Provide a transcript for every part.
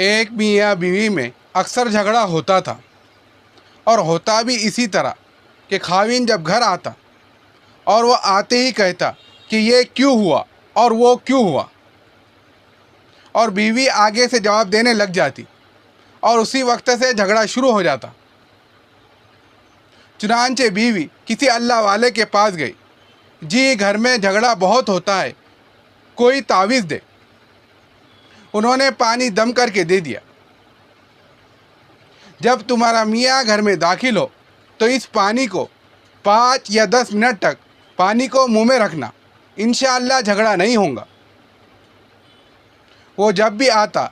ایک میاں بیوی میں اکثر جھگڑا ہوتا تھا، اور ہوتا بھی اسی طرح کہ خاوند جب گھر آتا اور وہ آتے ہی کہتا کہ یہ کیوں ہوا اور وہ کیوں ہوا، اور بیوی آگے سے جواب دینے لگ جاتی اور اسی وقت سے جھگڑا شروع ہو جاتا۔ چنانچہ بیوی کسی اللہ والے کے پاس گئی، جی گھر میں جھگڑا بہت ہوتا ہے، کوئی تعویذ دے۔ انہوں نے پانی دم کر کے دے دیا۔ جب تمہارا میاں گھر میں داخل ہو تو اس پانی کو 5 یا 10 منٹ تک پانی کو منہ میں رکھنا، انشاءاللہ جھگڑا نہیں ہوگا۔ وہ جب بھی آتا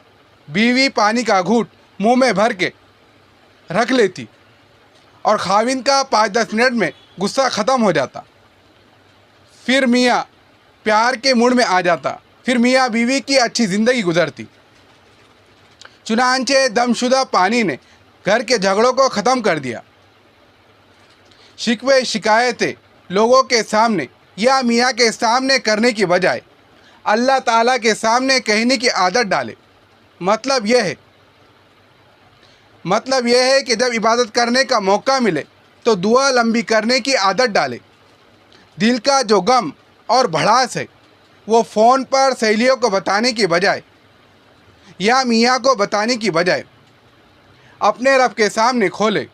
بیوی پانی کا گھونٹ منہ میں بھر کے رکھ لیتی اور خاوند کا 5-10 منٹ میں غصہ ختم ہو جاتا۔ پھر میاں پیار کے موڈ میں آ جاتا، پھر میاں بیوی کی اچھی زندگی گزرتی۔ چنانچہ دم شدہ پانی نے گھر کے جھگڑوں کو ختم کر دیا۔ شکوے شکایتیں لوگوں کے سامنے یا میاں کے سامنے کرنے کی بجائے اللہ تعالیٰ کے سامنے کہنے کی عادت ڈالے۔ مطلب یہ ہے کہ جب عبادت کرنے کا موقع ملے تو دعا لمبی کرنے کی عادت ڈالے۔ دل کا جو غم اور بھڑاس ہے وہ فون پر سہیلیوں کو بتانے کی بجائے یا میاں کو بتانے کی بجائے اپنے رب کے سامنے کھولے۔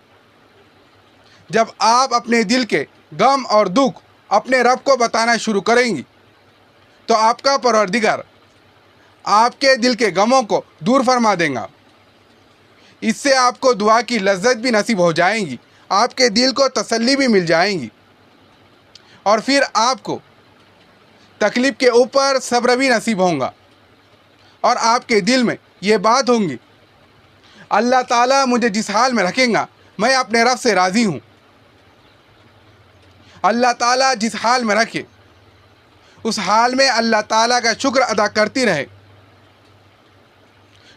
جب آپ اپنے دل کے غم اور دکھ اپنے رب کو بتانا شروع کریں گی تو آپ کا پروردگار آپ کے دل کے غموں کو دور فرما دے گا۔ اس سے آپ کو دعا کی لذت بھی نصیب ہو جائیں گی، آپ کے دل کو تسلی بھی مل جائیں گی، اور پھر آپ کو تکلیف کے اوپر صبر بھی نصیب ہوگا، اور آپ کے دل میں یہ بات ہوگی، اللہ تعالیٰ مجھے جس حال میں رکھیں گا میں اپنے رب سے راضی ہوں۔ اللہ تعالیٰ جس حال میں رکھے اس حال میں اللہ تعالیٰ کا شکر ادا کرتی رہے۔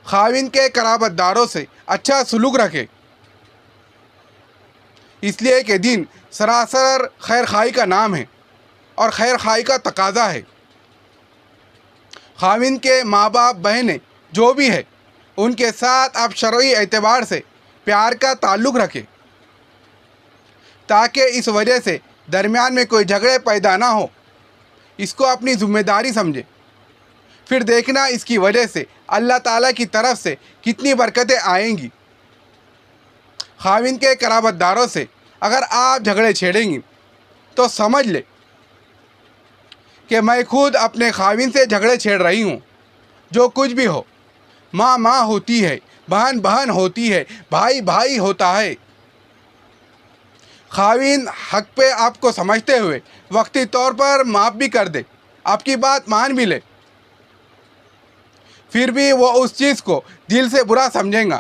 خاوند کے قرابت داروں سے اچھا سلوک رکھے، اس لیے کہ دین سراسر خیر خواہی کا نام ہے اور خیر خواہی کا تقاضا ہے۔ خاوند کے ماں باپ بہنیں جو بھی ہے ان کے ساتھ آپ شرعی اعتبار سے پیار کا تعلق رکھیں تاکہ اس وجہ سے درمیان میں کوئی جھگڑے پیدا نہ ہو۔ اس کو اپنی ذمہ داری سمجھے، پھر دیکھنا اس کی وجہ سے اللہ تعالیٰ کی طرف سے کتنی برکتیں آئیں گی۔ خاوند کے قرابت داروں سے اگر آپ جھگڑے چھیڑیں گی تو سمجھ لے کہ میں خود اپنے خاوند سے جھگڑے چھیڑ رہی ہوں۔ جو کچھ بھی ہو، ماں ماں ہوتی ہے، بہن بہن ہوتی ہے، بھائی بھائی ہوتا ہے۔ خاوند حق پہ آپ کو سمجھتے ہوئے وقتی طور پر معاف بھی کر دے، آپ کی بات مان بھی لے، پھر بھی وہ اس چیز کو دل سے برا سمجھیں گا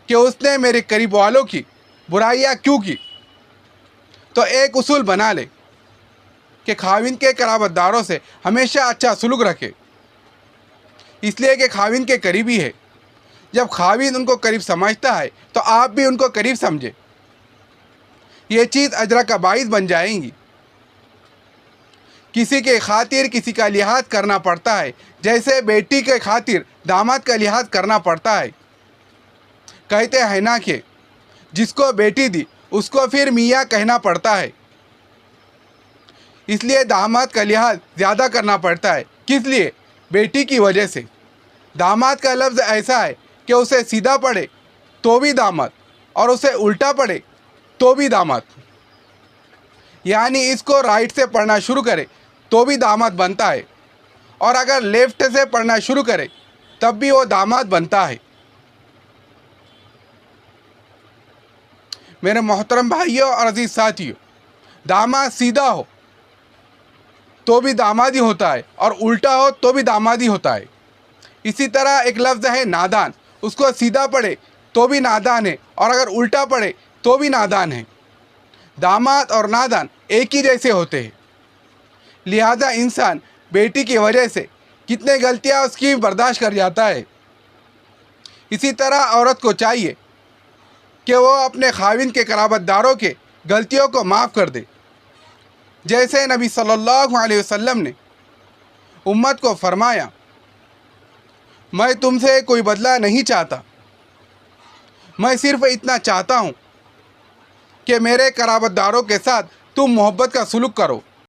کہ اس نے میرے قریب والوں کی برائیاں کیوں کی۔ تو ایک اصول بنا لے کہ خاوند کے قرابت داروں سے ہمیشہ اچھا سلوک رکھے، اس لیے کہ خاوند کے قریبی ہے۔ جب خاوند ان کو قریب سمجھتا ہے تو آپ بھی ان کو قریب سمجھے، یہ چیز اجر کا باعث بن جائیں گی۔ کسی کے خاطر کسی کا لحاظ کرنا پڑتا ہے، جیسے بیٹی کے خاطر داماد کا لحاظ کرنا پڑتا ہے۔ کہتے ہیں نا کہ جس کو بیٹی دی اس کو پھر میاں کہنا پڑتا ہے، اس لیے داماد کا لحاظ زیادہ کرنا پڑتا ہے۔ کس لیے؟ بیٹی کی وجہ سے۔ داماد کا لفظ ایسا ہے کہ اسے سیدھا پڑھے تو بھی داماد اور اسے الٹا پڑھے تو بھی داماد، یعنی اس کو رائٹ سے پڑھنا شروع کرے تو بھی داماد بنتا ہے، اور اگر لیفٹ سے پڑھنا شروع کرے تب بھی وہ داماد بنتا ہے۔ میرے محترم بھائیوں اور عزیز ساتھیوں، داماد سیدھا ہو تو بھی دامادی ہوتا ہے اور الٹا ہو تو بھی دامادی ہوتا ہے۔ اسی طرح ایک لفظ ہے نادان، اس کو سیدھا پڑھے تو بھی نادان ہے اور اگر الٹا پڑھے تو بھی نادان ہے۔ داماد اور نادان ایک ہی جیسے ہوتے ہیں، لہذا انسان بیٹی کی وجہ سے کتنے غلطیاں اس کی برداشت کر جاتا ہے۔ اسی طرح عورت کو چاہیے کہ وہ اپنے خاوند کے قرابت داروں کے غلطیوں کو معاف کر دے، جیسے نبی صلی اللہ علیہ وسلم نے امت کو فرمایا، میں تم سے کوئی بدلہ نہیں چاہتا، میں صرف اتنا چاہتا ہوں کہ میرے قرابت داروں کے ساتھ تم محبت کا سلوک کرو۔